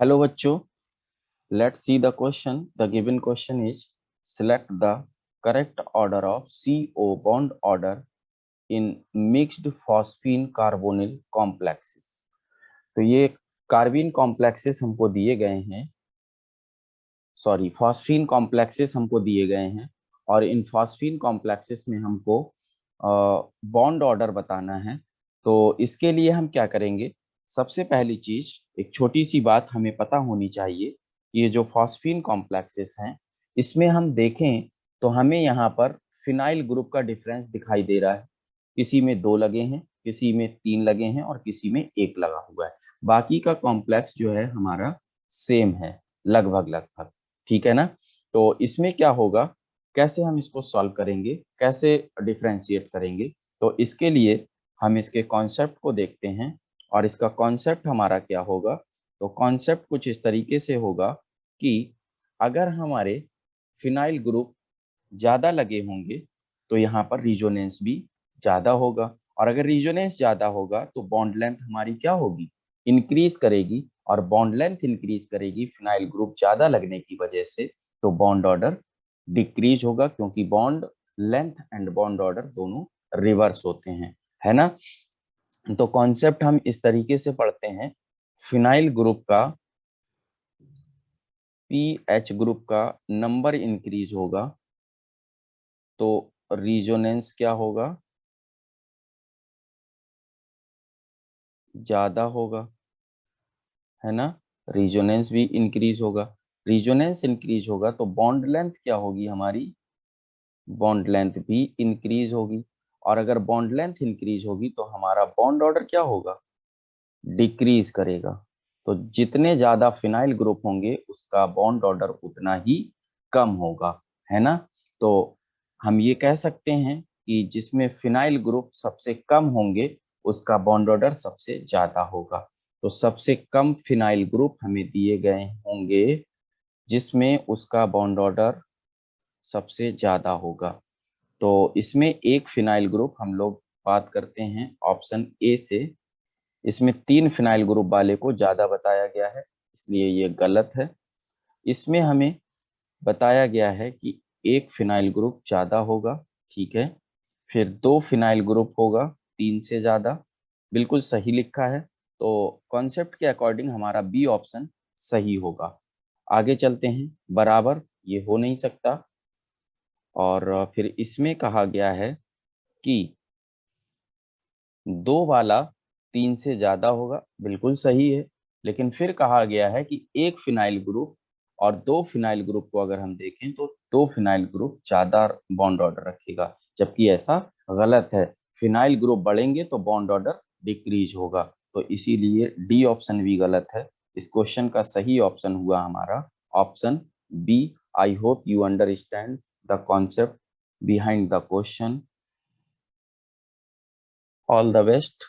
Hello बच्चों, let's see the question. The given question is select the correct order of CO bond order in mixed phosphine carbonyl complexes. तो ये कार्बिन complexes हमको दिए गए हैं, sorry phosphine complexes हमको दिए गए हैं और इन फॉस्फीन कॉम्प्लेक्सेस में हमको बॉन्ड ऑर्डर बताना है। तो इसके लिए हम क्या करेंगे, सबसे पहली चीज एक छोटी सी बात हमें पता होनी चाहिए। ये जो फॉस्फीन कॉम्प्लेक्सेस हैं इसमें हम देखें तो हमें यहाँ पर फिनाइल ग्रुप का डिफरेंस दिखाई दे रहा है। किसी में 2 लगे हैं, किसी में 3 लगे हैं और किसी में 1 लगा हुआ है। बाकी का कॉम्प्लेक्स जो है हमारा सेम है, लगभग लगभग। ठीक है ना। तो इसमें क्या होगा, कैसे हम इसको सॉल्व करेंगे, कैसे डिफरेंशिएट करेंगे। तो इसके लिए हम इसके कॉन्सेप्ट को देखते हैं और इसका कॉन्सेप्ट हमारा क्या होगा। तो कॉन्सेप्ट कुछ इस तरीके से होगा कि अगर हमारे फिनाइल ग्रुप ज्यादा लगे होंगे तो यहाँ पर रिजोनेंस भी ज्यादा होगा, और अगर रिजोनेंस ज्यादा होगा तो बॉन्ड लेंथ हमारी क्या होगी, इंक्रीज करेगी। और बॉन्ड लेंथ इंक्रीज करेगी फिनाइल ग्रुप ज्यादा लगने की वजह से, तो बॉन्ड ऑर्डर डिक्रीज होगा, क्योंकि bond length and bond order दोनों रिवर्स होते हैं, है ना। तो कॉन्सेप्ट हम इस तरीके से पढ़ते हैं, फिनाइल ग्रुप का पीएच ग्रुप का नंबर इंक्रीज होगा तो रिजोनेंस क्या होगा, ज्यादा होगा, है ना। रिजोनेंस भी इंक्रीज होगा, रिजोनेंस इंक्रीज होगा तो बॉन्ड लेंथ क्या होगी हमारी, बॉन्ड लेंथ भी इंक्रीज होगी। और अगर बॉन्ड लेंथ इंक्रीज होगी तो हमारा बॉन्ड ऑर्डर क्या होगा, डिक्रीज करेगा। तो जितने ज्यादा फिनाइल ग्रुप होंगे उसका बॉन्ड ऑर्डर उतना ही कम होगा, है ना। तो हम ये कह सकते हैं कि जिसमें फिनाइल ग्रुप सबसे कम होंगे उसका बॉन्ड ऑर्डर सबसे ज्यादा होगा। तो सबसे कम फिनाइल ग्रुप हमें दिए गए होंगे जिसमें उसका बॉन्ड ऑर्डर सबसे ज्यादा होगा। तो इसमें एक फिनाइल ग्रुप हम लोग बात करते हैं ऑप्शन ए से। इसमें 3 फिनाइल ग्रुप वाले को ज्यादा बताया गया है, इसलिए ये गलत है। इसमें हमें बताया गया है कि एक फिनाइल ग्रुप ज्यादा होगा, ठीक है। फिर 2 फिनाइल ग्रुप होगा 3 से ज्यादा, बिल्कुल सही लिखा है। तो कॉन्सेप्ट के अकॉर्डिंग हमारा बी ऑप्शन सही होगा। आगे चलते हैं, बराबर ये हो नहीं सकता। और फिर इसमें कहा गया है कि 2 वाला 3 से ज्यादा होगा, बिल्कुल सही है। लेकिन फिर कहा गया है कि एक फिनाइल ग्रुप और 2 फिनाइल ग्रुप को अगर हम देखें तो 2 फिनाइल ग्रुप ज्यादा बॉन्ड ऑर्डर रखेगा, जबकि ऐसा गलत है। फिनाइल ग्रुप बढ़ेंगे तो बॉन्ड ऑर्डर डिक्रीज होगा। तो इसीलिए डी ऑप्शन भी गलत है। इस क्वेश्चन का सही ऑप्शन हुआ हमारा option B. I hope you understand the concept behind the question. All the best.